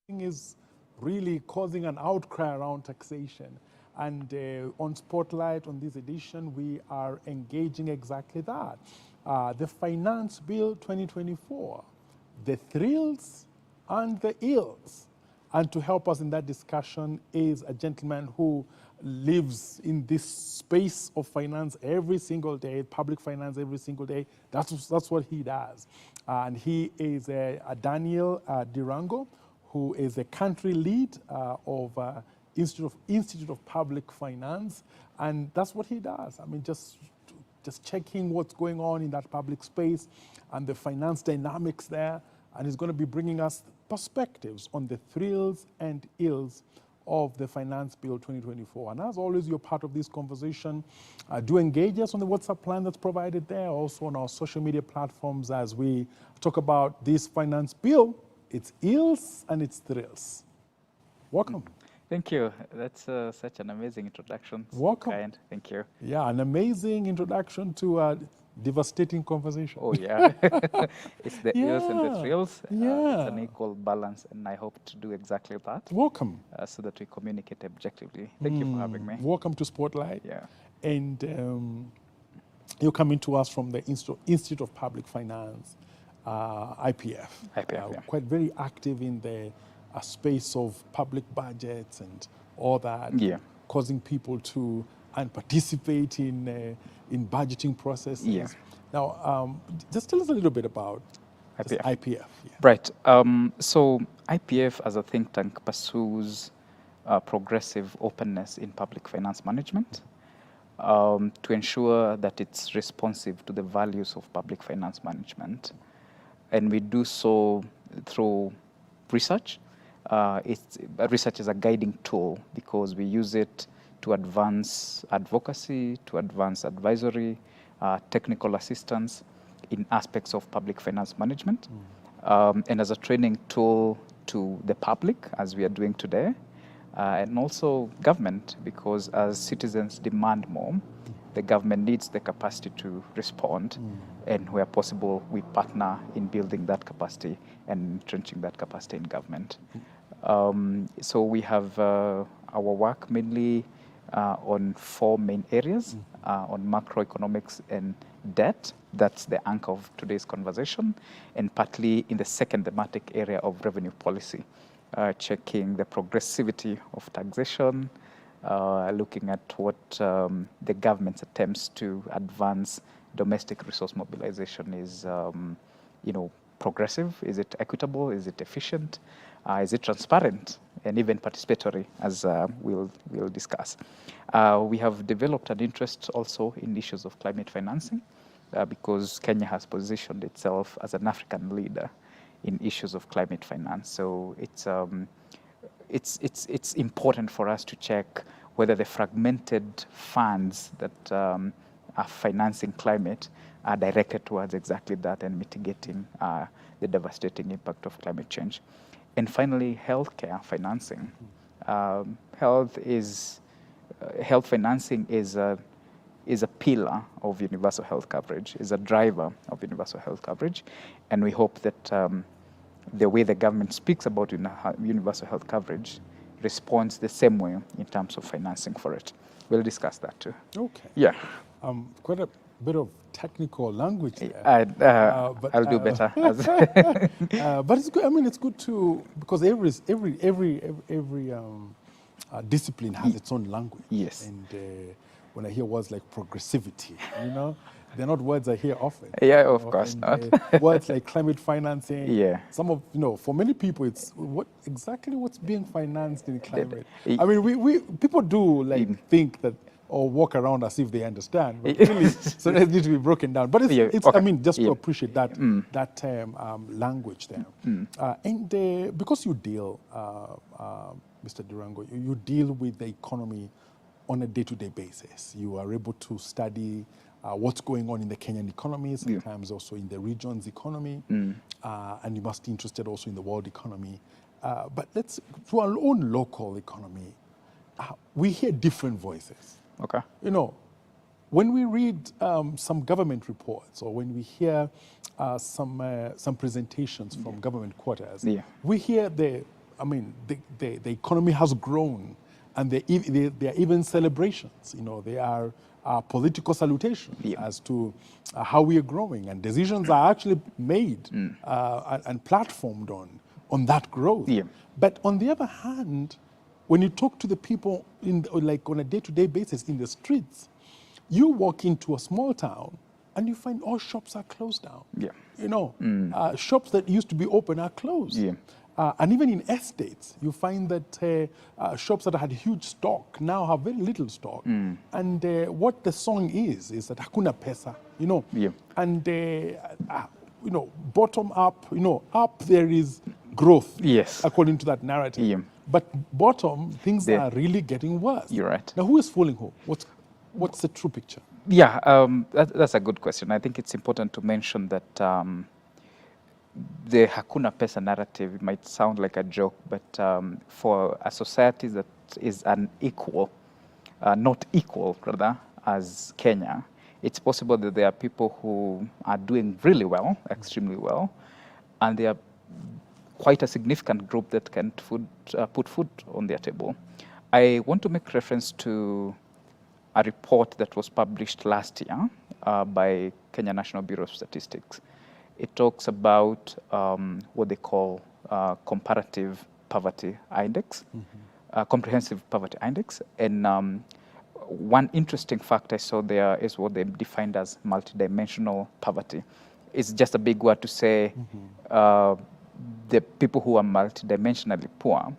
is really causing an outcry around taxation. And on Spotlight, on this edition, we are engaging exactly that. The Finance Bill 2024, the thrills and the ills. And to help us in that discussion is a gentleman who lives in this space of finance every single day, public finance every single day. That's what he does. And he is Daniel Dirango, who is a country lead of Institute of Public Finance. And that's what he does. I mean, just checking what's going on in that public space and the finance dynamics there. And he's going to be bringing us perspectives on the thrills and ills of the Finance Bill 2024. And as always, you're part of this conversation. Do engage us on the WhatsApp line that's provided there, also on our social media platforms as we talk about this Finance Bill, its ills and its thrills. Welcome. Thank you. That's such an amazing introduction. Welcome. Kind. Thank you. Yeah, an amazing introduction to a devastating conversation. Oh, yeah. It's the ills and the thrills. Yeah. It's an equal balance, and I hope to do exactly that. Welcome. So that we communicate objectively. Thank you for having me. Welcome to Spotlight. Yeah. And you're coming to us from the Institute of Public Finance, IPF. IPF, yeah. Quite very active in the space of public budgets and all that. Yeah. Causing people to participate in budgeting processes. Yeah. Now, just tell us a little bit about IPF. Yeah. Right. So IPF as a think tank pursues progressive openness in public finance management to ensure that it's responsive to the values of public finance management. And we do so through research. Research is a guiding tool because we use it to advance advocacy, to advance advisory, technical assistance in aspects of public finance management, and as a training tool to the public, as we are doing today, and also government, because as citizens demand more, the government needs the capacity to respond, and where possible, we partner in building that capacity and entrenching that capacity in government. So we have our work mainly on four main areas, on macroeconomics and debt. That's the anchor of today's conversation, and partly in the second thematic area of revenue policy, checking the progressivity of taxation, looking at what the government's attempts to advance domestic resource mobilization is, progressive? Is it equitable? Is it efficient? Is it transparent and even participatory, as we'll discuss? We have developed an interest also in issues of climate financing because Kenya has positioned itself as an African leader in issues of climate finance. So it's important for us to check whether the fragmented funds that are financing climate are directed towards exactly that and mitigating the devastating impact of climate change. And finally, healthcare financing. Health financing is a pillar of universal health coverage, is a driver of universal health coverage, and we hope that the way the government speaks about universal health coverage responds the same way in terms of financing for it. We'll discuss that too. Okay. Yeah. Quite a bit of technical language there. But I'll do better. But it's good. I mean, it's good to, because every discipline has its own language. Yes. And when I hear words like progressivity, they're not words I hear often. Yeah, of course not. Words like climate financing. Yeah. Some of, for many people, it's what's being financed in climate. I mean, we people do think that or walk around as if they understand, but really, so it needs to be broken down. But it's okay. I mean, just to appreciate that that language there. And because you deal, Mr. Dirango, you deal with the economy on a day-to-day basis. You are able to study what's going on in the Kenyan economy, sometimes also in the region's economy, and you must be interested also in the world economy. But let's, to our own local economy, we hear different voices. Okay. When we read some government reports or when we hear some presentations from government quarters, we hear the I mean, the economy has grown, and there are even celebrations. You know, there are political salutations as to how we are growing, and decisions are actually made and platformed on that growth. But on the other hand, when you talk to the people like on a day-to-day basis in the streets, you walk into a small town and you find all shops are closed down. You know, shops that used to be open are closed. And even in estates, you find that shops that had huge stock now have very little stock. And what the song is that hakuna pesa, you know. And, you know, bottom up, you know, up there is growth, according to that narrative. But bottom, things are really getting worse. You're right. Now, who is fooling who? What's the true picture? That's a good question. I think it's important to mention that the Hakuna Pesa narrative might sound like a joke, but for a society that is unequal, not equal rather, as Kenya, it's possible that there are people who are doing really well, extremely well, and there are quite a significant group that can put food on their table. I want to make reference to a report that was published last year by Kenya National Bureau of Statistics. It talks about what they call comparative poverty index, comprehensive poverty index. And one interesting fact I saw there is what they defined as multidimensional poverty. It's just a big word to say the people who are multidimensionally poor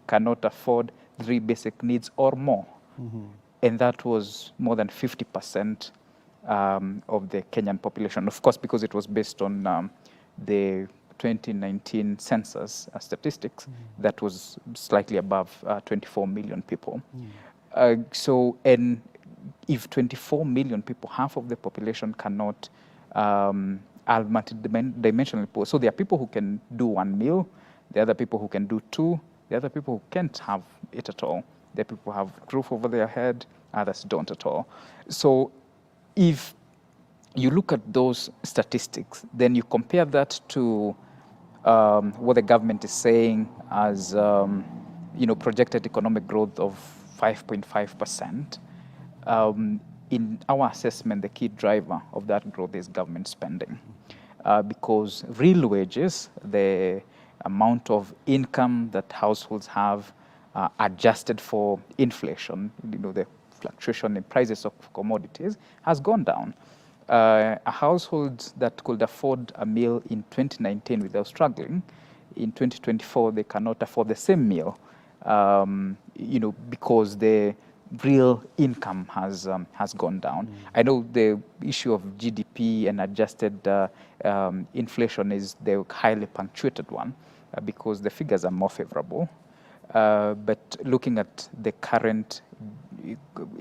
cannot afford 3 basic needs or more. And that was more than 50% of the Kenyan population. Of course, because it was based on the 2019 census statistics, that was slightly above 24 million people. So, and if 24 million people, half of the population cannot are multidimensionally poor. So there are people who can do 1 meal, there are other people who can do 2, there are other people who can't have it at all. There are people who have roof over their head, others don't at all. So if you look at those statistics, then you compare that to what the government is saying as you know, projected economic growth of 5.5%. In our assessment, the key driver of that growth is government spending, because real wages, the amount of income that households have adjusted for inflation, you know, the fluctuation in prices of commodities, has gone down. A household that could afford a meal in 2019 without struggling, in 2024 they cannot afford the same meal, you know, because the real income has gone down. I know the issue of GDP and adjusted inflation is the highly punctuated one because the figures are more favorable. But looking at the current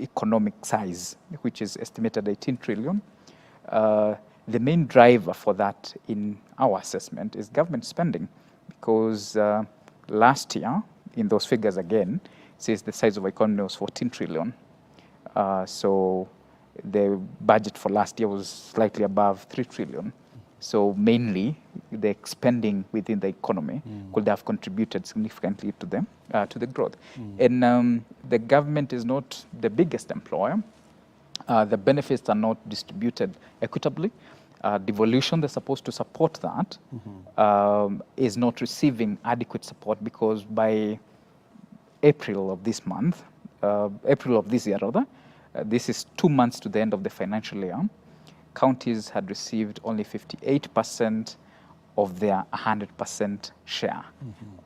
economic size, which is estimated 18 trillion, the main driver for that in our assessment is government spending, because last year, in those figures again, says the size of the economy was 14 trillion. So the budget for last year was slightly above 3 trillion. So mainly the spending within the economy could have contributed significantly to the growth. And the government is not the biggest employer. The benefits are not distributed equitably. Devolution, that's supposed to support that, is not receiving adequate support, because by April of this month, April of this year rather, this is 2 months to the end of the financial year, counties had received only 58% of their 100% share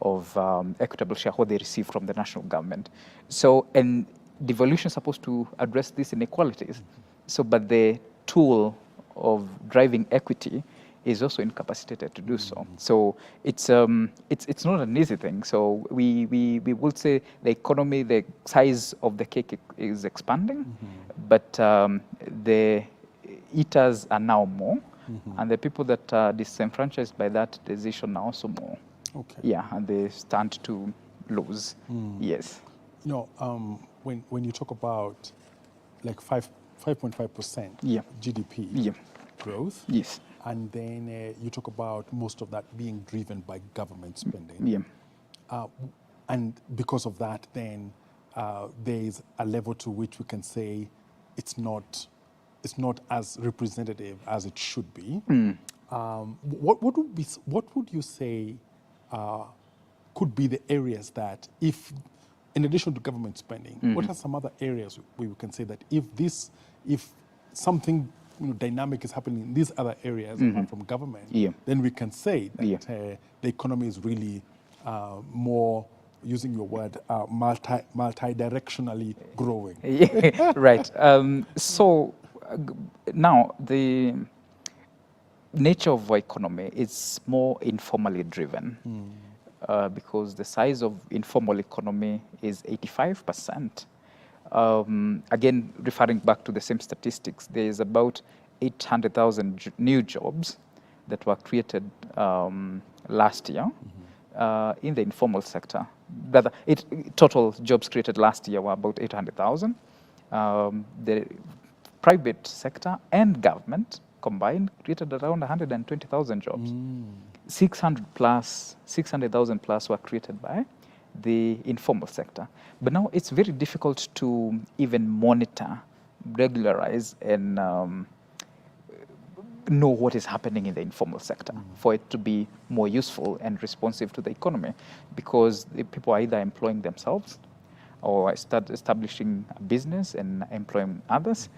of equitable share, what they receive from the national government. So, and devolution is supposed to address these inequalities. So, but the tool of driving equity is also incapacitated to do so. So it's not an easy thing. So we would say the economy, the size of the cake is expanding, but the eaters are now more, and the people that are disenfranchised by that decision are also more. Okay. Yeah, and they stand to lose. Yes. You know, when you talk about like 5.5% GDP growth, yes, and then you talk about most of that being driven by government spending. And because of that, then there is a level to which we can say it's not as representative as it should be. What would you say could be the areas that, if, in addition to government spending, what are some other areas where we can say that if something dynamic is happening in these other areas apart from government, then we can say that the economy is really more, using your word, multi-directionally growing. Right. So now the nature of our economy is more informally driven because the size of informal economy is 85%. Again, referring back to the same statistics, there is about 800,000 new jobs that were created last year in the informal sector. Rather, total jobs created last year were about 800,000. The private sector and government combined created around 120,000 jobs. 600,000 plus were created by the informal sector. But now it's very difficult to even monitor, regularize, and know what is happening in the informal sector for it to be more useful and responsive to the economy, because the people are either employing themselves or establishing a business and employing others.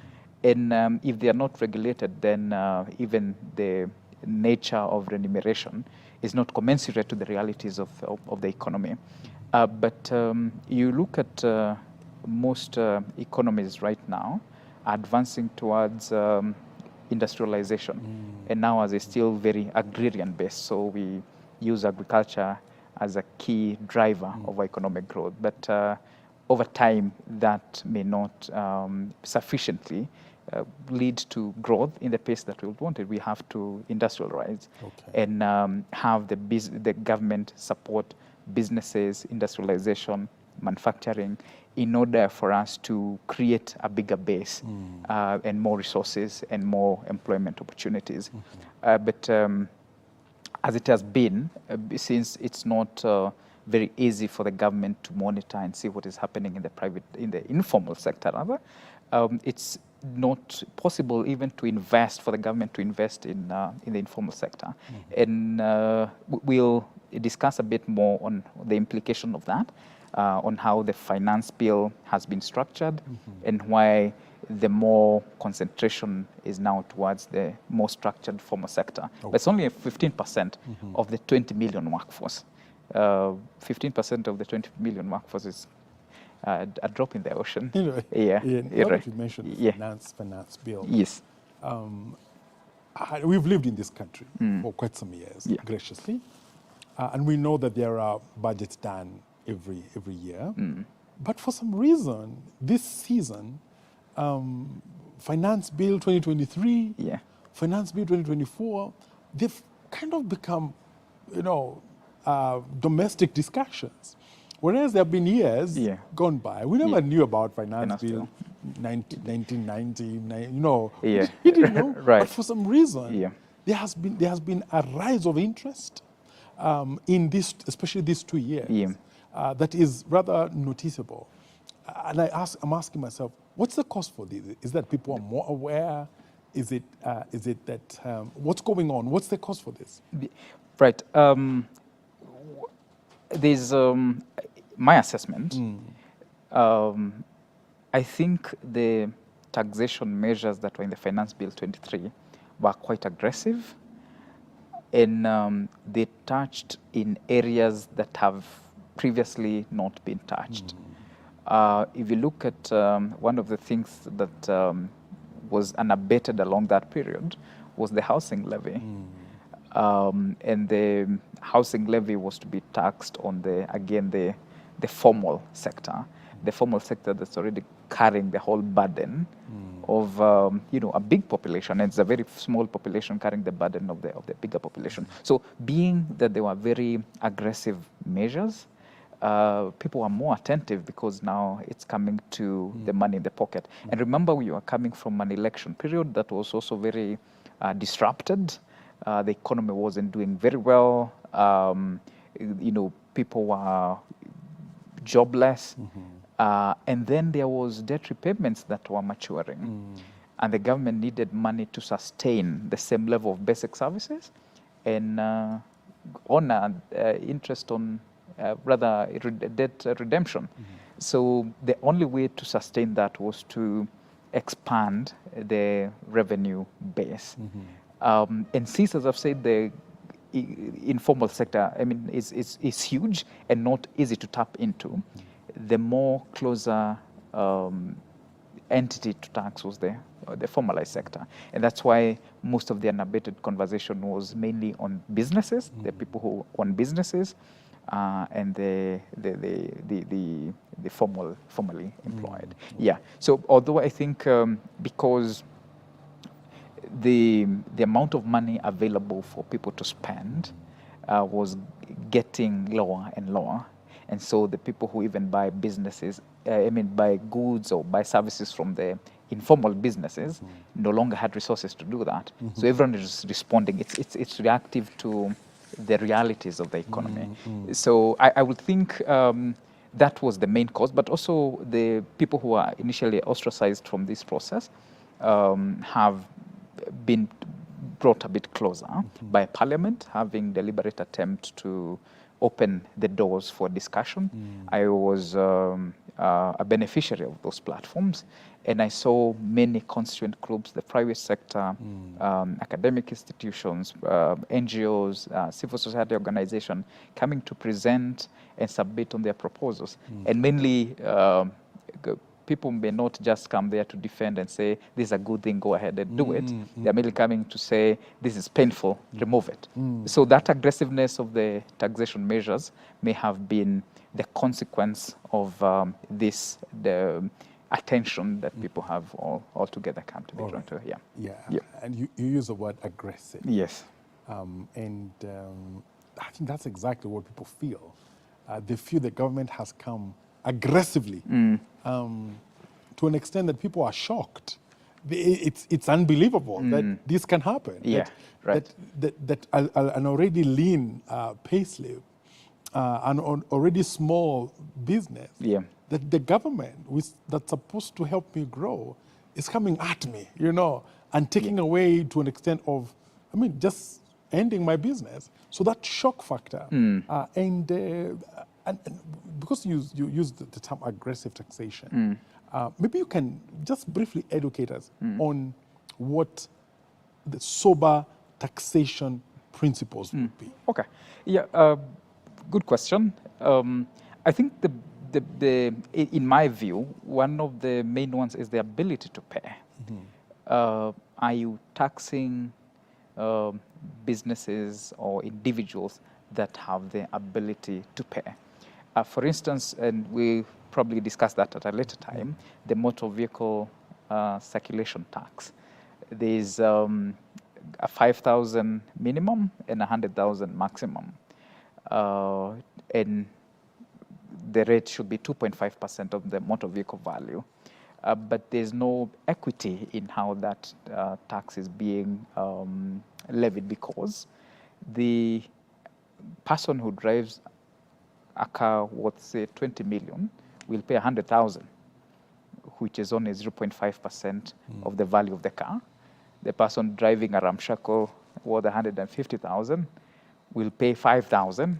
And if they are not regulated, then even the nature of remuneration is not commensurate to the realities of the economy. But you look at most economies right now advancing towards industrialization. And now, as it's still very agrarian based, so we use agriculture as a key driver of economic growth. But over time, that may not sufficiently lead to growth in the pace that we wanted. We have to industrialize and have the government support businesses, industrialization, manufacturing, in order for us to create a bigger base and more resources and more employment opportunities. But as it has been, since it's not very easy for the government to monitor and see what is happening in the informal sector, rather, it's not possible even for the government to invest in the informal sector. And we'll discuss a bit more on the implication of that, on how the finance bill has been structured and why the more concentration is now towards the more structured formal sector. But it's only 15% of the 20 million workforce. 15% of the 20 million workforce is a drop in the ocean. Now that you mentioned finance bill. Yes. We've lived in this country for quite some years, graciously. And we know that there are budgets done every year. But for some reason, this season, Finance Bill 2023, Finance Bill 2024, they've kind of become, domestic discussions. Whereas there have been years gone by, we never knew about Finance Bill 1990, we didn't know. But for some reason, there has been a rise of interest in this, especially these 2 years, that is rather noticeable. And I'm asking myself, what's the cause for this? Is that people are more aware? Is it that what's going on? What's the cause for this? Right. There's my assessment. I think the taxation measures that were in the Finance Bill 23 were quite aggressive, and they touched in areas that have previously not been touched. If you look at one of the things that was unabated along that period was the housing levy. And the housing levy was to be taxed on the formal sector, that's already carrying the whole burden of a big population. And it's a very small population carrying the burden of the bigger population. So being that there were very aggressive measures, people are more attentive because now it's coming to the money in the pocket. And remember, we were coming from an election period that was also very disrupted. The economy wasn't doing very well. people were jobless, and then there was debt repayments that were maturing, and the government needed money to sustain the same level of basic services and honor interest on debt redemption. So the only way to sustain that was to expand the revenue base. And since, as I've said, the informal sector, I mean, is huge and not easy to tap into, the more closer entity to tax was the formalized sector. And that's why most of the unabated conversation was mainly on businesses, the people who own businesses, and the formally employed. Yeah. So although I think because the amount of money available for people to spend was getting lower and lower, and so the people who even buy buy goods or buy services from the informal businesses no longer had resources to do that. So everyone is responding. It's reactive to the realities of the economy. So I would think that was the main cause, but also the people who are initially ostracized from this process have been brought a bit closer by Parliament, having deliberate attempt to open the doors for discussion. I was a beneficiary of those platforms, and I saw many constituent groups, the private sector, academic institutions, NGOs, civil society organizations coming to present and submit on their proposals. And mainly people may not just come there to defend and say, this is a good thing, go ahead and do it. They're merely coming to say, this is painful, remove it. So that aggressiveness of the taxation measures may have been the consequence of the attention that people have altogether come to be drawn to. Yeah. And you use the word aggressive. Yes. And I think that's exactly what people feel. They feel the government has come aggressively to an extent that people are shocked. It's unbelievable that this can happen. Yeah, That an already lean payslip, an already small business, that the government that's supposed to help me grow is coming at me, and taking away to an extent of, just ending my business. So that shock factor, and because you use the term aggressive taxation, maybe you can just briefly educate us on what the sober taxation principles would be. Okay. Yeah. Good question. I think in my view, one of the main ones is the ability to pay. Are you taxing businesses or individuals that have the ability to pay? For instance, and we probably discuss that at a later time, the motor vehicle circulation tax. There's a 5,000 minimum and 100,000 maximum. And the rate should be 2.5% of the motor vehicle value. But there's no equity in how that tax is being levied, because the person who drives a car worth, say, 20 million will pay 100,000, which is only 0.5% of the value of the car. The person driving a ramshackle worth 150,000 will pay 5,000,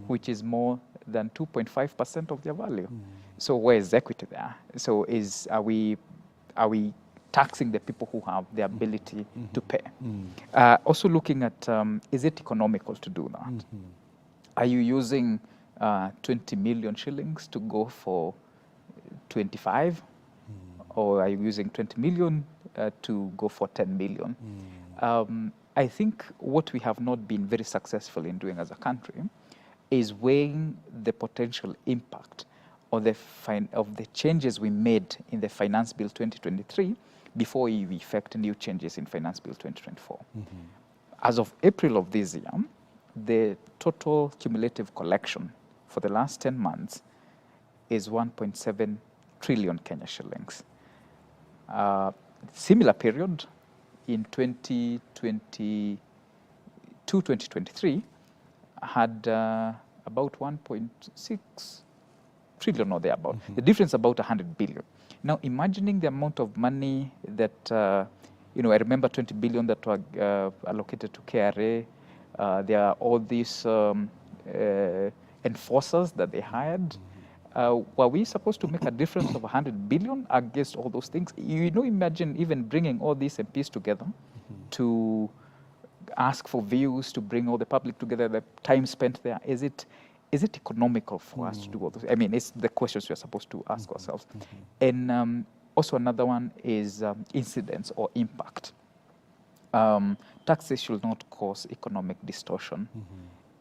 which is more than 2.5% of their value. So where is equity there? So are we taxing the people who have the ability to pay? Also looking at, is it economical to do that? Are you using 20 million shillings to go for 25? Or are you using 20 million to go for 10 million? I think what we have not been very successful in doing as a country is weighing the potential impact of the changes we made in the Finance Bill 2023 before we effect new changes in Finance Bill 2024. As of April of this year, the total cumulative collection for the last 10 months is 1.7 trillion Kenya shillings. Similar period in 2022-2023 had about 1.6 trillion or thereabout. The difference about 100 billion. Now, imagining the amount of money that, I remember 20 billion that were allocated to KRA. There are all these enforcers that they hired. Were we supposed to make a difference of 100 billion against all those things? Imagine even bringing all these MPs together to ask for views, to bring all the public together, the time spent there. Is it economical for us to do all those? I mean, it's the questions we're supposed to ask ourselves. And also another one is incidence or impact. Taxes should not cause economic distortion.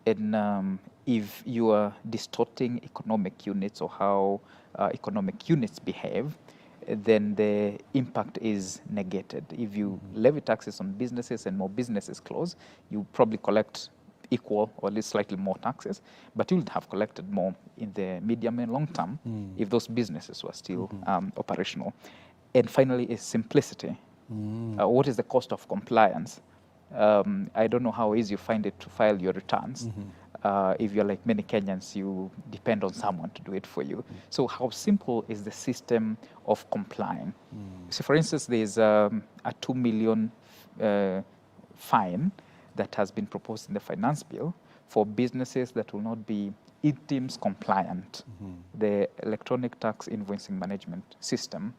And if you are distorting economic units or how economic units behave, then the impact is negated. If you levy taxes on businesses and more businesses close, you probably collect equal or at least slightly more taxes, but you would have collected more in the medium and long term if those businesses were still operational. And finally is simplicity. What is the cost of compliance? I don't know how easy you find it to file your returns. If you're like many Kenyans, you depend on someone to do it for you. So how simple is the system of complying? So for instance, there's a 2 million fine that has been proposed in the finance bill for businesses that will not be ITIMS compliant. The electronic tax invoicing management system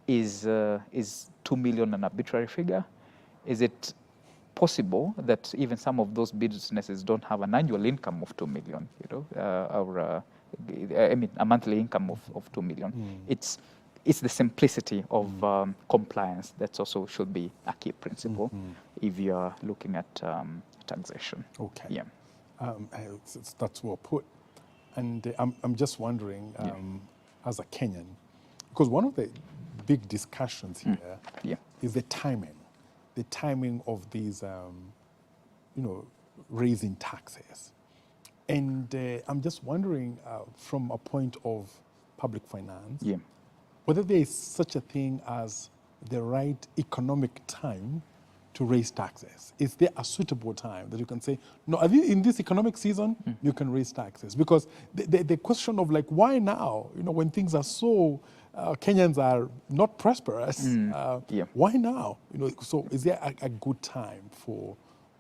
is 2 million an arbitrary figure. Is it possible that even some of those businesses don't have an annual income of 2 million, or a monthly income of 2 million? It's the simplicity of compliance that also should be a key principle if you are looking at taxation. Okay. Yeah. That's well put. And I'm just wondering, as a Kenyan, because one of the big discussions here is the timing of these, raising taxes. And I'm just wondering, from a point of public finance, whether there is such a thing as the right economic time to raise taxes. Is there a suitable time that you can say, no, in this economic season, you can raise taxes? Because the question of like, why now? When things are so, Kenyans are not prosperous, why now? So is there a good time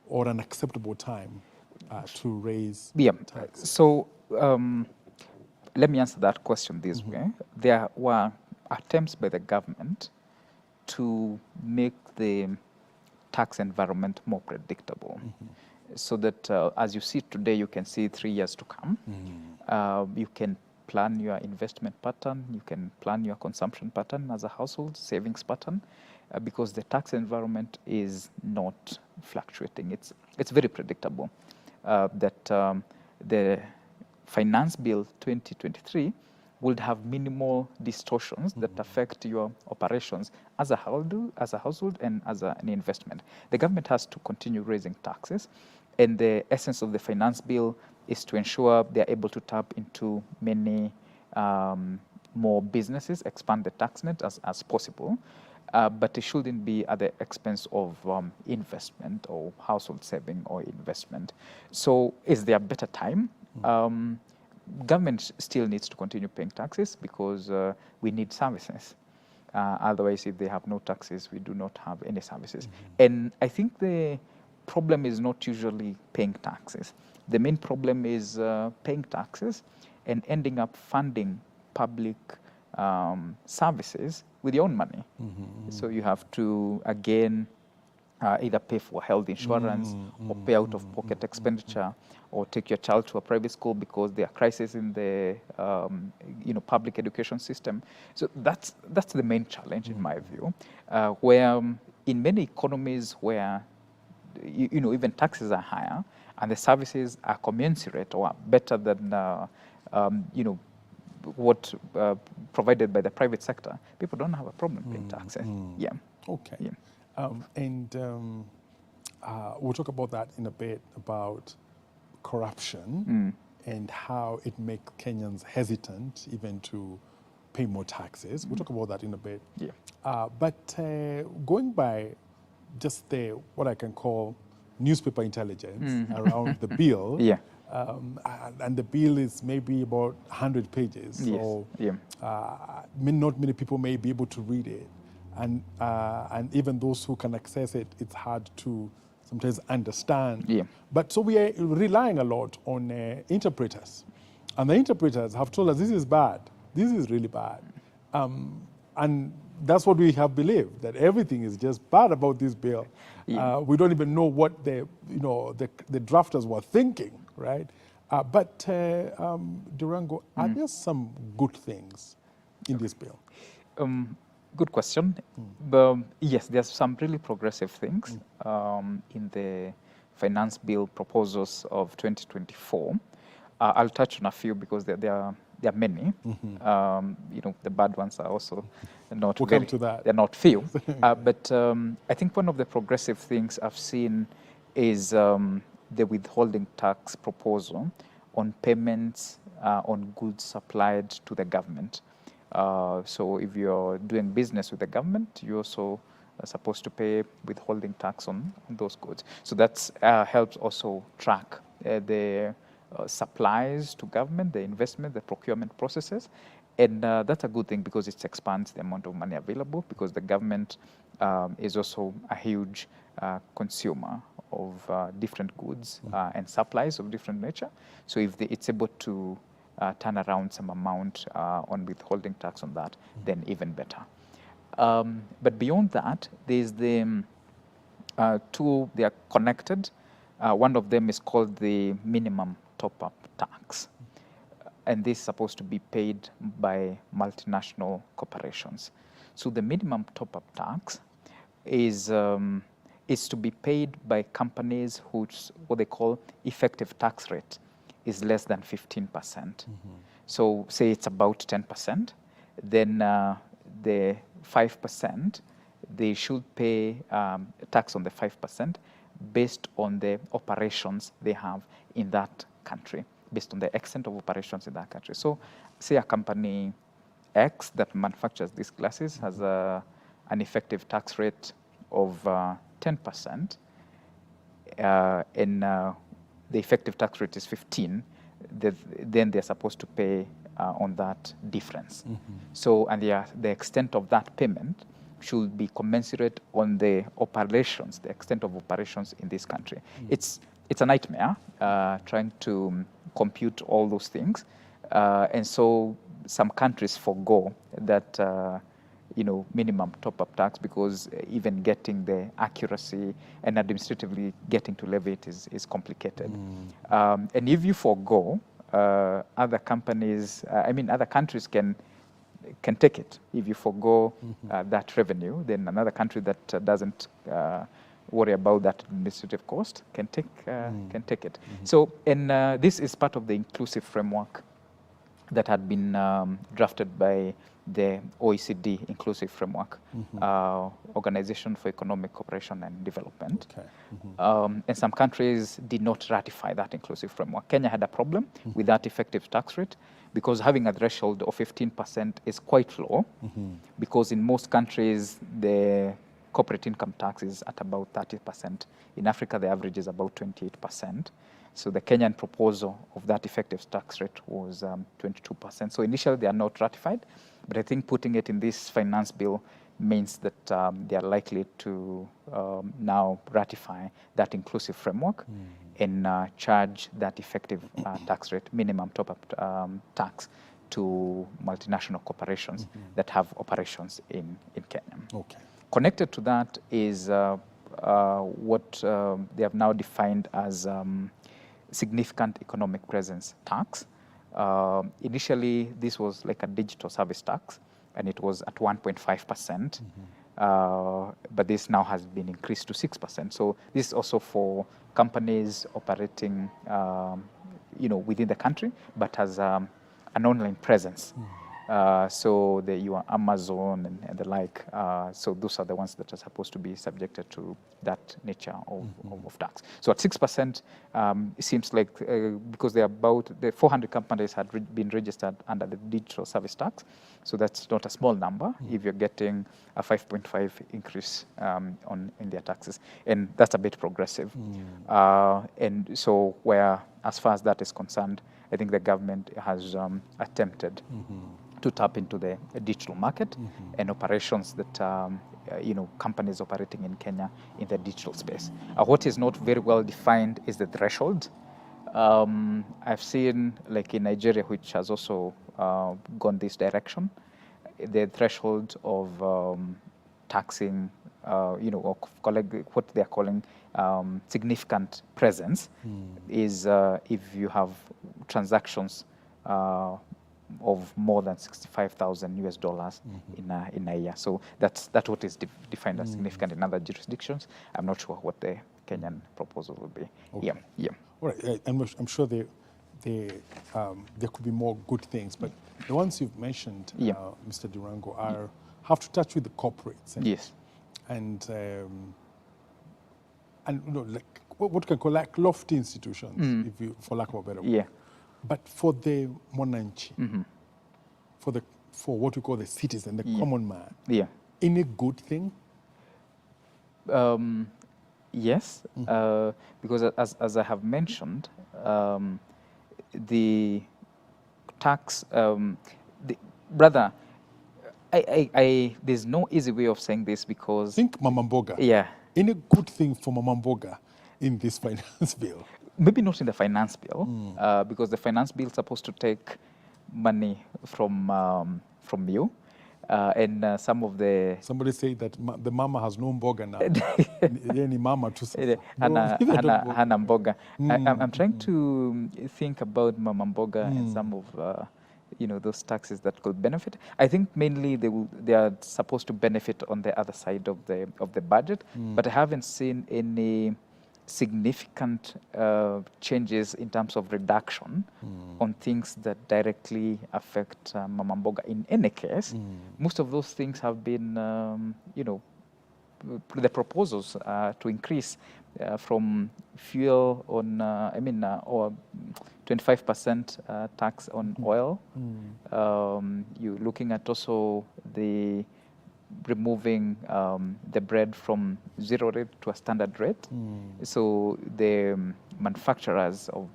or an acceptable time to raise taxes? So let me answer that question this way. There were attempts by the government to make the tax environment more predictable, so that as you see today, you can see 3 years to come. You can plan your investment pattern, you can plan your consumption pattern as a household, savings pattern, because the tax environment is not fluctuating. It's very predictable. That the Finance Bill 2023 would have minimal distortions that affect your operations as a household and as an investment. The government has to continue raising taxes, and the essence of the finance bill is to ensure they're able to tap into many more businesses, expand the tax net as possible, but it shouldn't be at the expense of investment or household saving or investment. So is there a better time? Government still needs to continue paying taxes because we need services. Otherwise, if they have no taxes, we do not have any services. And I think the problem is not usually paying taxes. The main problem is paying taxes and ending up funding public services with your own money. So you have to, again, either pay for health insurance or pay out of pocket expenditure, or take your child to a private school because there are crises in the public education system. So that's the main challenge in my view, where in many economies where even taxes are higher and the services are commensurate or better than what provided by the private sector, people don't have a problem paying taxes. Okay. Yeah. We'll talk about that in a bit, about corruption and how it makes Kenyans hesitant even to pay more taxes. We'll talk about that in a bit. But going by just what I can call newspaper intelligence around the bill, and the bill is maybe about 100 pages. So Yes. not many people may be able to read it. And even those who can access it, it's hard to sometimes understand. Yeah. But so we are relying a lot on interpreters. And the interpreters have told us this is bad. This is really bad. And that's what we have believed, that everything is just bad about this bill. Yeah. We don't even know what the drafters were thinking, right? But Durango, are there some good things in this bill? Good question. Yes, there's some really progressive things in the finance bill proposals of 2024. I'll touch on a few because there are many. The bad ones are also not We'll come to that. They're not few. But I think one of the progressive things I've seen is the withholding tax proposal on payments on goods supplied to the government. So if you're doing business with the government, you also are supposed to pay withholding tax on those goods. So that helps also track the supplies to government, the investment, the procurement processes. And that's a good thing because it expands the amount of money available, because the government is also a huge consumer of different goods and supplies of different nature. So if it's able to turn around some amount on withholding tax on that, then even better. But beyond that, there's the two, they are connected. One of them is called the minimum top-up tax. And this is supposed to be paid by multinational corporations. So the minimum top-up tax is to be paid by companies whose, what they call effective tax rate is less than 15%. So say it's about 10%, then the 5%, they should pay tax on the 5% based on the operations they have in that country, based on the extent of operations in that country. So say a company X that manufactures these glasses has an effective tax rate of 10%, and the effective tax rate is 15, then they're supposed to pay on that difference. So, and the extent of that payment should be commensurate on the operations, the extent of operations in this country. It's a nightmare trying to compute all those things. And so some countries forego that minimum top-up tax because even getting the accuracy and administratively getting to levy it is complicated. And if you forego, other countries can take it. If you forego that revenue, then another country that doesn't worry about that administrative cost can take it. So, and this is part of the inclusive framework that had been drafted by the OECD Inclusive Framework, Organization for Economic Cooperation and Development. And some countries did not ratify that inclusive framework. Kenya had a problem with that effective tax rate because having a threshold of 15% is quite low, because in most countries the corporate income tax is at about 30%. In Africa, the average is about 28%. So the Kenyan proposal of that effective tax rate was 22%. So initially they are not ratified, but I think putting it in this finance bill means that they are likely to now ratify that inclusive framework and charge that effective tax rate, minimum top-up tax, to multinational corporations that have operations in Kenya. Okay. Connected to that is what they have now defined as significant economic presence tax. Initially, this was like a digital service tax, and it was at 1.5%. But this now has been increased to 6%. So this is also for companies operating, within the country, but has an online presence. So your Amazon and the like. So those are the ones that are supposed to be subjected to that nature of tax. So at 6%, it seems like because the 400 companies had been registered under the digital service tax. So that's not a small number if you're getting a 5.5 increase in their taxes. And that's a bit progressive. And so where as far as that is concerned, I think the government has attempted to tap into the digital market and operations that companies operating in Kenya in the digital space. What is not very well defined is the threshold. I've seen, like in Nigeria, which has also gone this direction, the threshold of taxing, or what they're calling significant presence is if you have transactions of more than $65,000 in a year. So that's what is defined as significant in other jurisdictions. I'm not sure what the Kenyan proposal will be. Okay. Yeah. All right, I'm sure there could be more good things, but the ones you've mentioned, Mr. Durango, have to touch with the corporates. Yes. And like what we can call like lofty institutions, if you, for lack of a better word. Yeah. But for the Mwananchi, for what we call the citizen, the common man, any good thing? Yes, because as I have mentioned, the tax, brother, there's no easy way of saying this because... Think Mama Mboga. Yeah. Any good thing for Mama Mboga in this finance bill? Maybe not in the finance bill, because the finance bill is supposed to take money from you. And some of the... Somebody say that the mama has no mboga now. Any mama to say. Hana mboga. I'm trying to think about Mama Mboga and some of those taxes that could benefit. I think mainly they are supposed to benefit on the other side of the budget, but I haven't seen any significant changes in terms of reduction on things that directly affect Mama Mboga. In any case, most of those things have been, the proposals to increase from fuel on, or 25% tax on oil. You're looking at also the removing the bread from zero rate to a standard rate. So the manufacturers of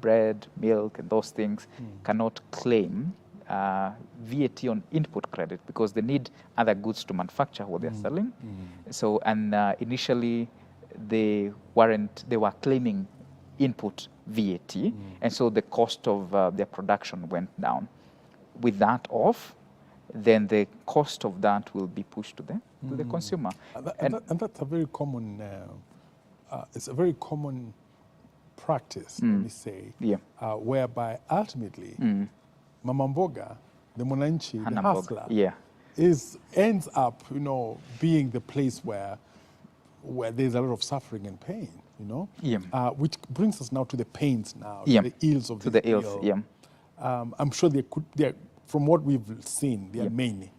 bread, milk, and those things cannot claim VAT on input credit because they need other goods to manufacture what they're selling. So, and initially they were claiming input VAT, and so the cost of their production went down. With that off, then the cost of that will be pushed to the consumer. And that's a very common, it's a very common practice, let me say, whereby ultimately Mama Mboga, the Mwananchi, the hustler, ends up, being the place where there's a lot of suffering and pain, which brings us now to the pains now, to the ills of the ill. I'm sure from what we've seen, there are many,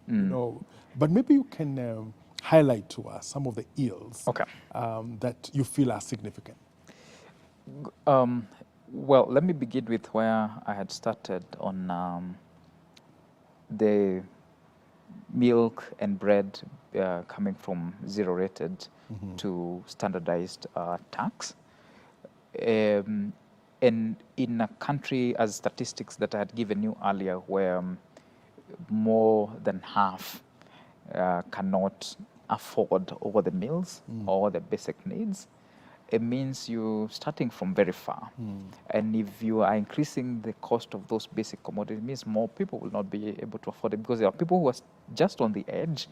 but maybe you can highlight to us some of the ills that you feel are significant. Well, let me begin with where I had started on the milk and bread coming from zero-rated to standardized tax. And in a country, as statistics that I had given you earlier, where more than half cannot afford all the meals or the basic needs, it means you're starting from very far. And if you are increasing the cost of those basic commodities, it means more people will not be able to afford it because there are people who are just on the edge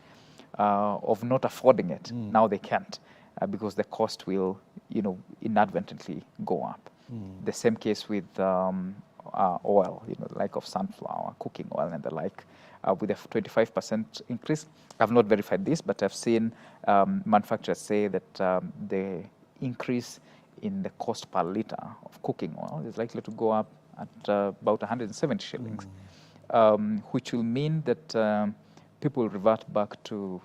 of not affording it. Now they can't because the cost will, inadvertently go up. The same case with oil, like of sunflower, cooking oil and the like, with a 25% increase. I've not verified this, but I've seen manufacturers say that the increase in the cost per liter of cooking oil is likely to go up at about 170 shillings, which will mean that people will revert back to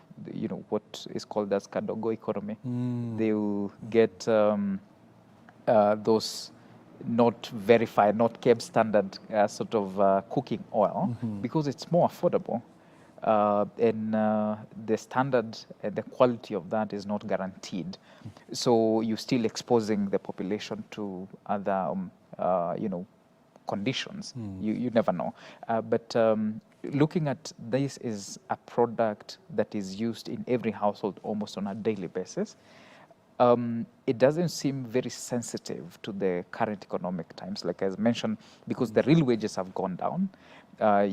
what is called as Kadogo economy. They will get those not verified, not kept standard sort of cooking oil because it's more affordable. And the standard, the quality of that is not guaranteed. So you're still exposing the population to other conditions. You never know. But looking at this is a product that is used in every household almost on a daily basis. It doesn't seem very sensitive to the current economic times, like I mentioned, because the real wages have gone down.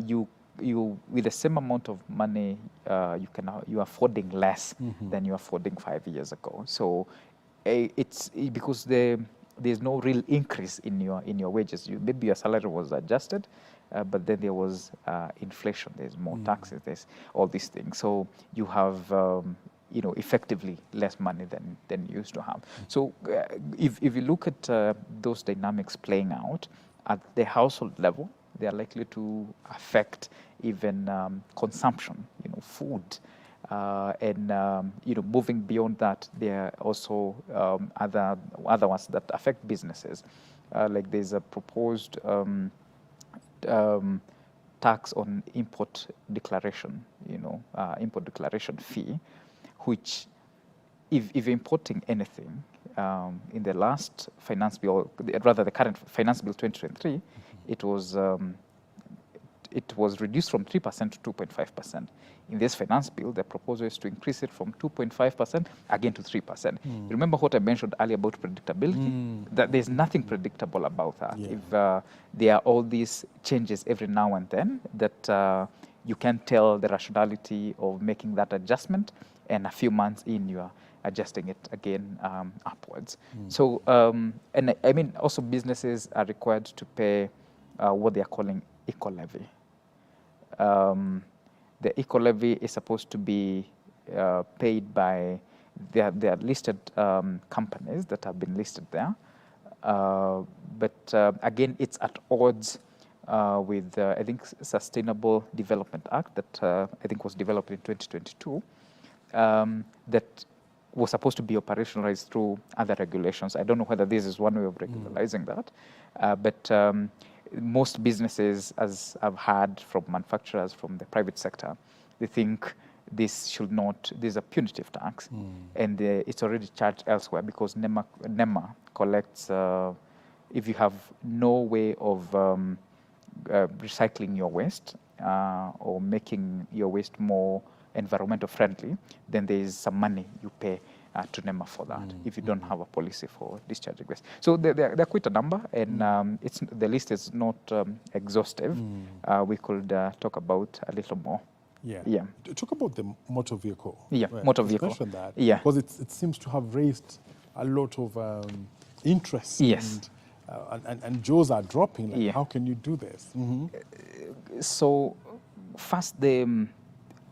You with the same amount of money, you're affording less than you were affording 5 years ago. So it's because there's no real increase in your wages. Maybe your salary was adjusted, but then there was inflation. There's more taxes. There's all these things. So you have effectively less money than you used to have. So if you look at those dynamics playing out at the household level, they are likely to affect even consumption, food. And moving beyond that, there are also other ones that affect businesses. Like there's a proposed tax on import declaration, import declaration fee, which if you're importing anything, in the last finance bill, rather the current finance bill 2023, it was reduced from 3% to 2.5%. In this finance bill, the proposal is to increase it from 2.5% again to 3%. Remember what I mentioned earlier about predictability? That there's nothing predictable about that. Yeah. If there are all these changes every now and then, that you can tell the rationality of making that adjustment, and a few months in, you are adjusting it again upwards. So, and I mean, also businesses are required to pay what they are calling eco-levy. The eco-levy is supposed to be paid by their listed companies that have been listed there. But again, it's at odds with, I think, Sustainable Development Act that I think was developed in 2022, that was supposed to be operationalized through other regulations. I don't know whether this is one way of regularizing that, but most businesses, as I've heard from manufacturers from the private sector, they think this should not, this is a punitive tax, and it's already charged elsewhere because NEMA collects, if you have no way of recycling your waste or making your waste more environmental friendly, then there is some money you pay to NEMA for that if you don't have a policy for discharging waste. So they're quite a number, and the list is not exhaustive. We could talk about a little more. Yeah. Talk about the motor vehicle. Yeah, Right. motor Just vehicle. mention that. Yeah. Because it seems to have raised a lot of interest. Yes. And jaws are dropping. Like, Yeah. how can you do this? So first,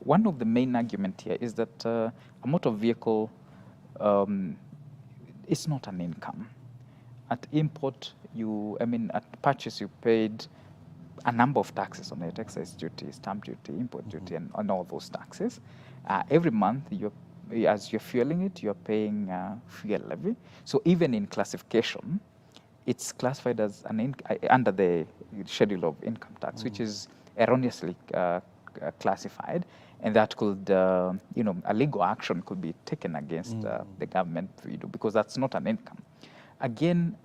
one of the main argument here is that a motor vehicle is not an income. At import, at purchase, you paid a number of taxes on it: excise duty, stamp duty, import duty, and all those taxes. Every month, as you're fueling it, you're paying fuel levy. So even in classification, it's classified as under the schedule of income tax, which is erroneously classified, and that could, a legal action could be taken against the government, because that's not an income. Again,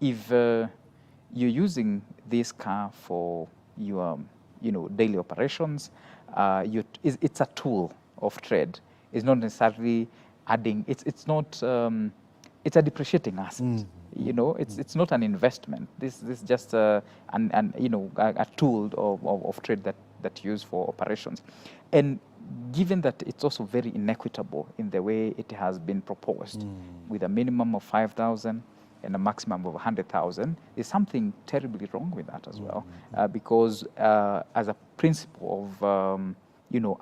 if you're using this car for your, daily operations, it's a tool of trade. It's not necessarily adding. It's not. It's a depreciating asset. It's not an investment. This is just a tool of trade that you use for operations. And given that it's also very inequitable in the way it has been proposed, with a minimum of 5,000 and a maximum of 100,000, there's something terribly wrong with that as well, because as a principle of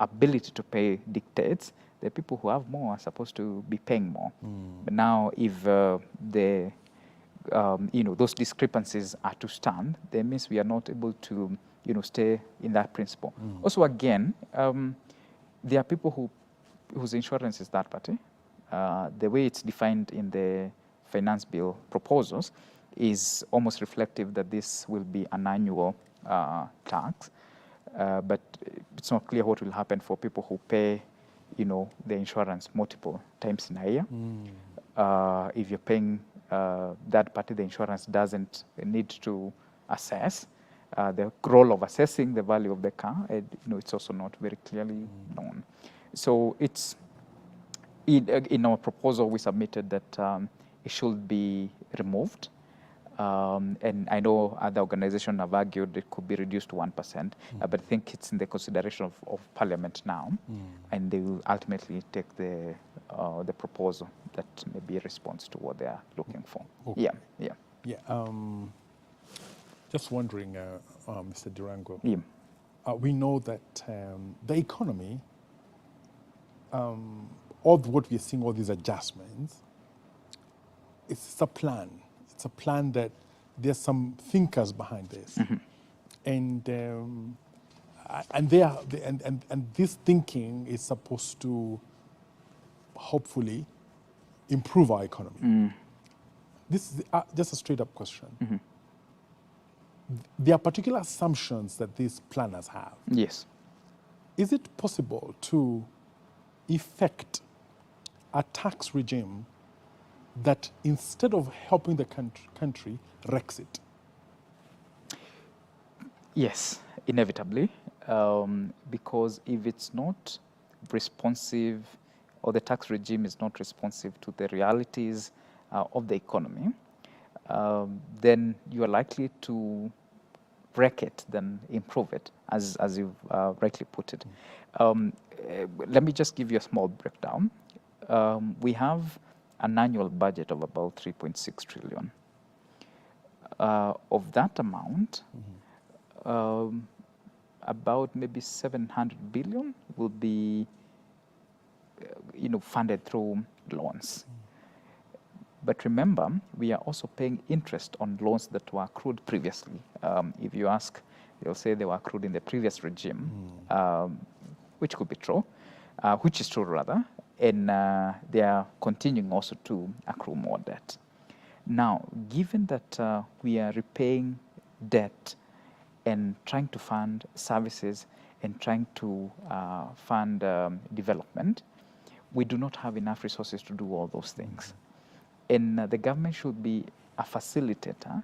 ability to pay dictates, the people who have more are supposed to be paying more. But now, if those discrepancies are to stand, that means we are not able to stay in that principle. Also, again, there are people whose insurance is third party. The way it's defined in the finance bill proposals is almost reflective that this will be an annual tax, but it's not clear what will happen for people who pay the insurance multiple times in a year. If you're paying that party, the insurance, doesn't need to assess. The role of assessing the value of the car, it's also not very clearly known. So it's in our proposal we submitted that it should be removed. And I know other organizations have argued it could be reduced to 1%, but I think it's in the consideration of Parliament now, and they will ultimately take the proposal that may be a response to what they are looking for. Okay. Yeah. Just wondering, Mr. Durango, Yeah. We know that the economy, all what we're seeing, all these adjustments, it's a plan. It's a plan that there's some thinkers behind this, and this thinking is supposed to hopefully improve our economy. This is just a straight up question. There are particular assumptions that these planners have. Yes. Is it possible to effect a tax regime that instead of helping the country wrecks it? Yes, inevitably, because if it's not responsive, or the tax regime is not responsive to the realities of the economy, then you are likely to wreck it than improve it, as you've rightly put it. Let me just give you a small breakdown. We have an annual budget of about 3.6 trillion. Of that amount, about maybe 700 billion will be funded through loans. But remember, we are also paying interest on loans that were accrued previously. If you ask, they'll say they were accrued in the previous regime, which could be true, which is true rather, and they are continuing also to accrue more debt. Now, given that we are repaying debt and trying to fund services and trying to fund development, we do not have enough resources to do all those things. And the government should be a facilitator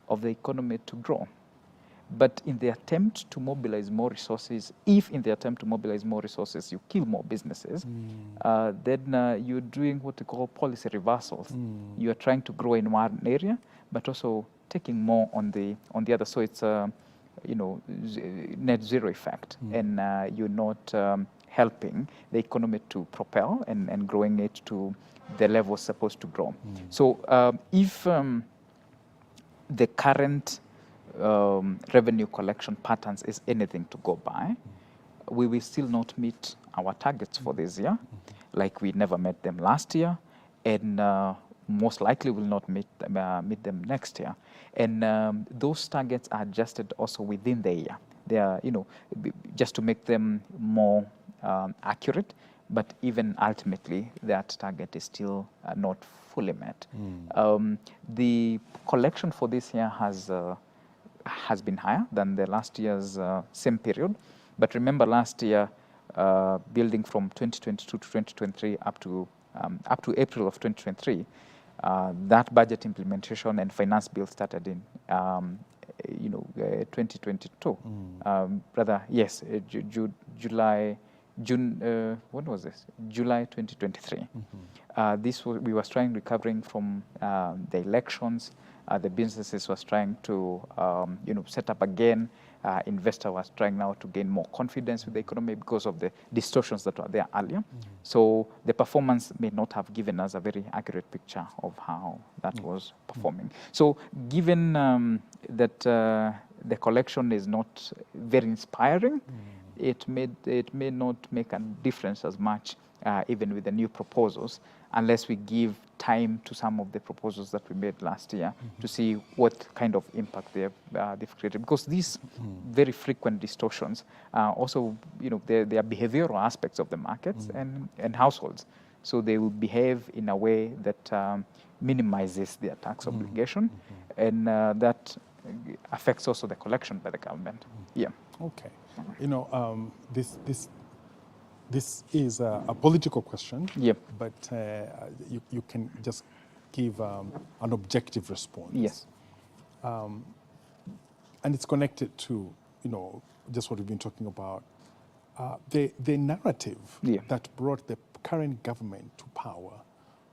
of the economy to grow. But in the attempt to mobilize more resources, if in the attempt to mobilize more resources you kill more businesses, then you're doing what we call policy reversals. You are trying to grow in one area, but also taking more on the other. So it's a net zero effect, and you're not helping the economy to propel and growing it to the level it's supposed to grow. So if the current revenue collection patterns is anything to go by, we will still not meet our targets for this year, like we never met them last year, and most likely will not meet them next year. And those targets are adjusted also within the year. They are, just to make them more accurate, but even ultimately that target is still not fully met. The collection for this year has been higher than the last year's same period. But remember, last year, building from 2022 to 2023 up to April of 2023, that budget implementation and finance bill started in 2022. Rather, yes, June. What was this? July 2023. We was trying recovering from the elections. The businesses was trying to set up again. Investor was trying now to gain more confidence with the economy because of the distortions that were there earlier. So the performance may not have given us a very accurate picture of how that was performing. So given that the collection is not very inspiring, it may not make a difference as much even with the new proposals, unless we give time to some of the proposals that we made last year to see what kind of impact they've created. Because these very frequent distortions also, they are behavioral aspects of the markets and households. So they will behave in a way that minimizes their tax obligation, and that affects also the collection by the government. Yeah. Okay. This is a political question. Yep. But you can just give an objective response. Yes. And it's connected to, just what we've been talking about. The narrative that brought the current government to power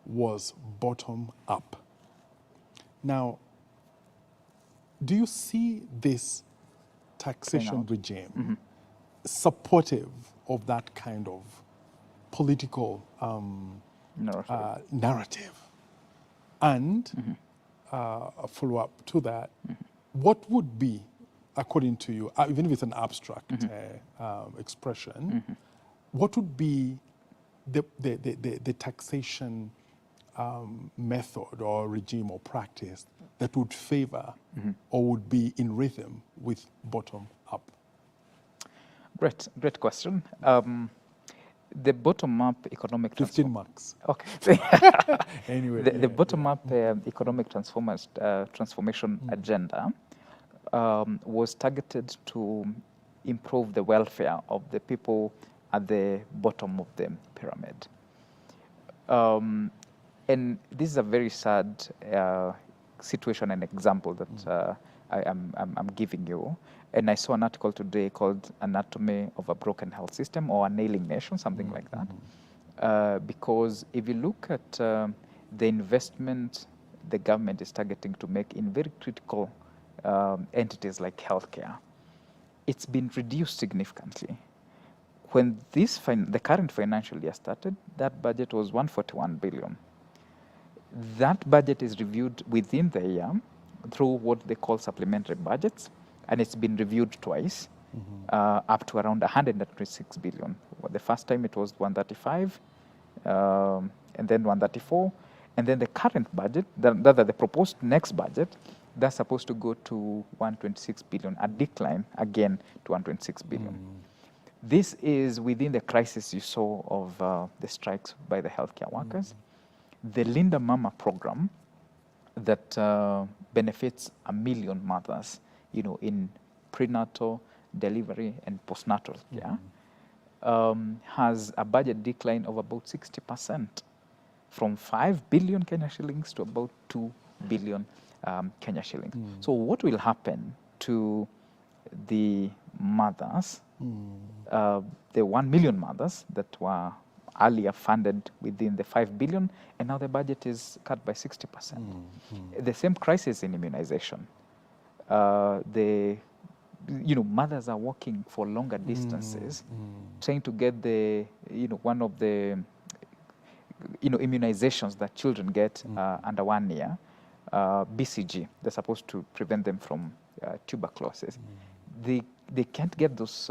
was bottom up. Now, do you see this taxation regime supportive of that kind of political narrative? And a follow-up to that, what would be, according to you, even if it's an abstract expression, what would be the taxation method or regime or practice that would favor or would be in rhythm with bottom up? Great question. The bottom-up economic 15 marks. Okay. Anyway, the bottom-up economic transformation agenda was targeted to improve the welfare of the people at the bottom of the pyramid. And this is a very sad situation and example that I'm giving you. And I saw an article today called Anatomy of a Broken Health System or an Ailing Nation, something like that. Because if you look at the investment the government is targeting to make in very critical entities like healthcare, it's been reduced significantly. When the current financial year started, that budget was 141 billion. That budget is reviewed within the year through what they call supplementary budgets, and it's been reviewed twice, up to around 126 billion. Well, the first time it was 135, and then 134, and then the current budget, the proposed next budget, that's supposed to go to 126 billion, a decline again to 126 billion. This is within the crisis you saw of the strikes by the healthcare workers. The Linda Mama program that benefits 1 million mothers, in prenatal, delivery, and postnatal care, has a budget decline of about 60%, from 5 billion Kenya shillings to about 2 billion Kenya shillings. So what will happen to the mothers, the 1 million mothers that were earlier funded within the 5 billion, and now the budget is cut by 60%. The same crisis in immunization. Mothers are working for longer distances, trying to get the, one of the, immunizations that children get under 1 year, BCG. They're supposed to prevent them from tuberculosis. They can't get those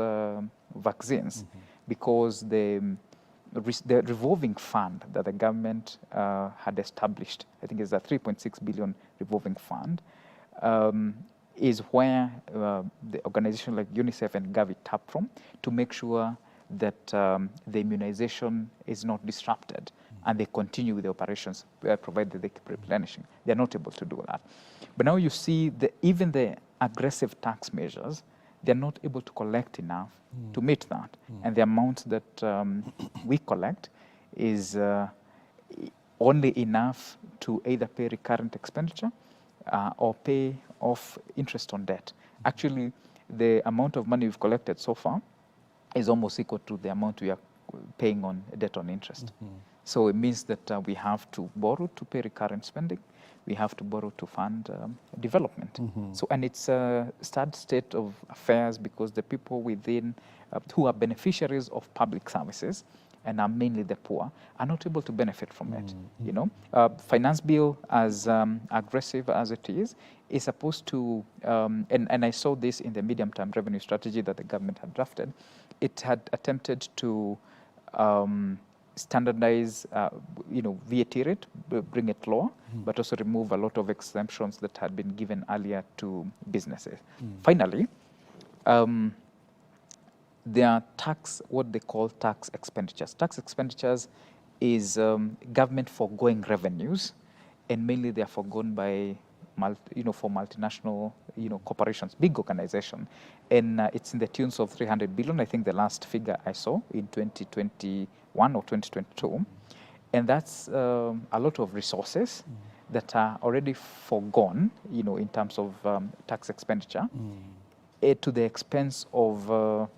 vaccines because the revolving fund that the government had established, I think it's a 3.6 billion revolving fund, is where the organization like UNICEF and Gavi tap from to make sure that the immunization is not disrupted and they continue with the operations provided they keep replenishing. They're not able to do that. But now you see even the aggressive tax measures, they're not able to collect enough to meet that. And the amount that we collect is only enough to either pay recurrent expenditure or pay off interest on debt. Actually, the amount of money we've collected so far is almost equal to the amount we are paying on debt on interest. So it means that we have to borrow to pay recurrent spending. We have to borrow to fund development. So, and it's a sad state of affairs because the people within who are beneficiaries of public services and are mainly the poor are not able to benefit from it. Finance bill, as aggressive as it is supposed to, and I saw this in the medium-term revenue strategy that the government had drafted. It had attempted to standardize, VAT rate, bring it lower, but also remove a lot of exemptions that had been given earlier to businesses. Finally, there are what they call tax expenditures. Tax expenditures is government foregoing revenues, and mainly they are foregone by for multinational, corporations, big organization. And it's in the tunes of 300 billion, I think the last figure I saw in 2021 or 2022. And that's a lot of resources that are already foregone, in terms of tax expenditure, to the expense of,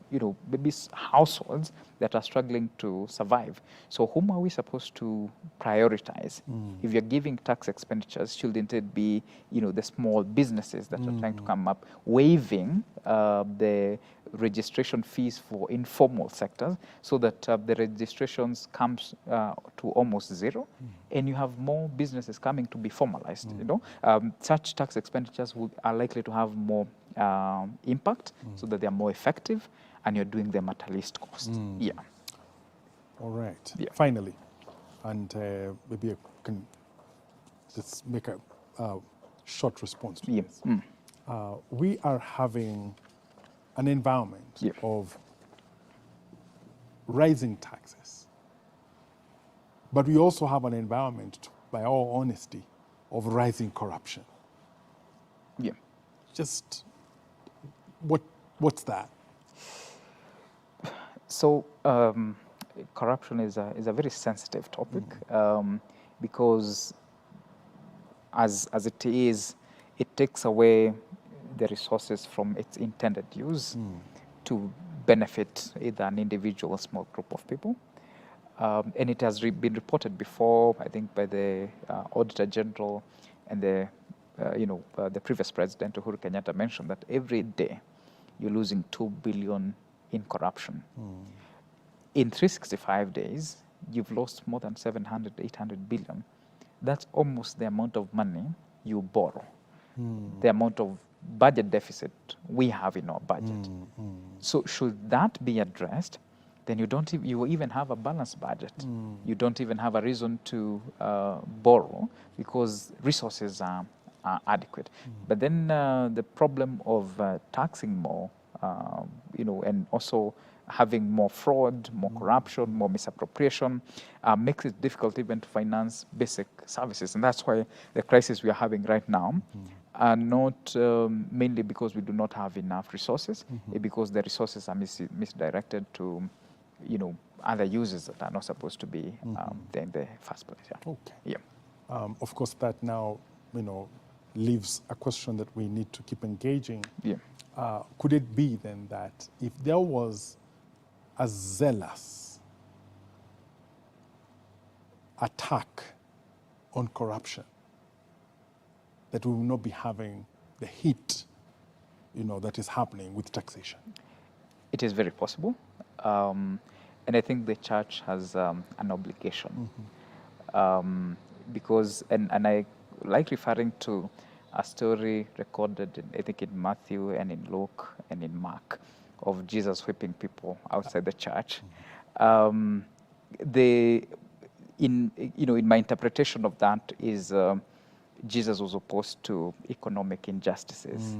maybe households that are struggling to survive. So whom are we supposed to prioritize? If you're giving tax expenditures, shouldn't it be, the small businesses that are trying to come up, waiving the registration fees for informal sectors so that the registrations comes to almost zero, and you have more businesses coming to be formalized. Such tax expenditures are likely to have more impact, so that they are more effective, and you're doing them at a least cost. Yeah. All right. Yeah. Finally, and maybe I can just make a short response to Yeah. this. We are having an environment Yeah. of rising taxes, but we also have an environment, by all honesty, of rising corruption. Yeah. Just what's that? So corruption is a very sensitive topic, because as it is, it takes away the resources from its intended use to benefit either an individual or small group of people. And it has been reported before, I think, by the Auditor General and the previous president, Uhuru Kenyatta, mentioned that every day you're losing 2 billion in corruption. In 365 days, you've lost more than 700, 800 billion. That's almost the amount of money you borrow, the amount of budget deficit we have in our budget. So should that be addressed, then you even have a balanced budget. You don't even have a reason to borrow, because resources are adequate. But then the problem of taxing more, and also having more fraud, more corruption, more misappropriation, makes it difficult even to finance basic services. And that's why the crisis we are having right now are not mainly because we do not have enough resources, because the resources are misdirected to, other users that are not supposed to be there in the first place. Yeah. Okay. Yeah. Of course, that now, leaves a question that we need to keep engaging. Yeah. Could it be then that if there was a zealous attack on corruption, that we will not be having the heat, that is happening with taxation? It is very possible. And I think the church has an obligation. Because, and I like referring to a story recorded, I think, in Matthew and in Luke and in Mark, of Jesus whipping people outside the church. In my interpretation of that is Jesus was opposed to economic injustices,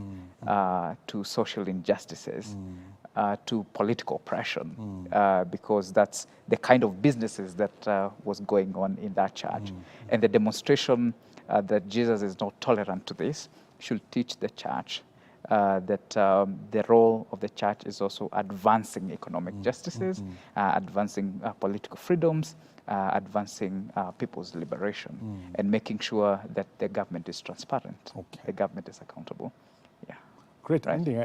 to social injustices, to political oppression, because that's the kind of businesses that was going on in that church. And the demonstration that Jesus is not tolerant to this should teach the church that the role of the church is also advancing economic justices, advancing political freedoms, advancing people's liberation, and making sure that the government is transparent, the government is accountable. Yeah. Great ending.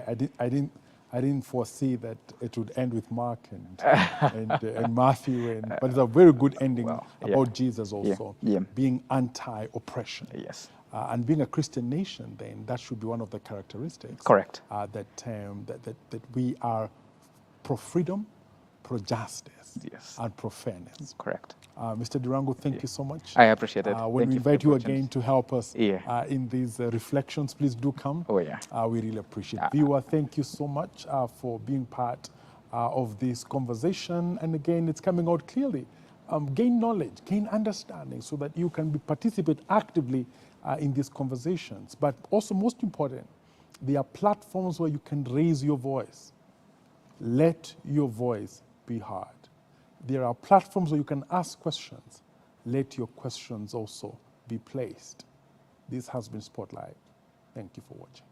I didn't foresee that it would end with Mark and Matthew, but it's a very good ending about Jesus also being anti-oppression. Yes. And being a Christian nation, then that should be one of the characteristics. Correct. That we are pro-freedom, pro-justice, and pro-fairness. Correct. Mr. Durango, thank you so much. I appreciate it. When we invite you again to help us Yeah. in these reflections, please do come. Oh, yeah. We really appreciate it. Viewer, thank you so much for being part of this conversation. And again, it's coming out clearly. Gain knowledge, gain understanding, so that you can participate actively in these conversations. But also, most important, there are platforms where you can raise your voice. Let your voice be heard. There are platforms where you can ask questions. Let your questions also be placed. This has been Spotlight. Thank you for watching.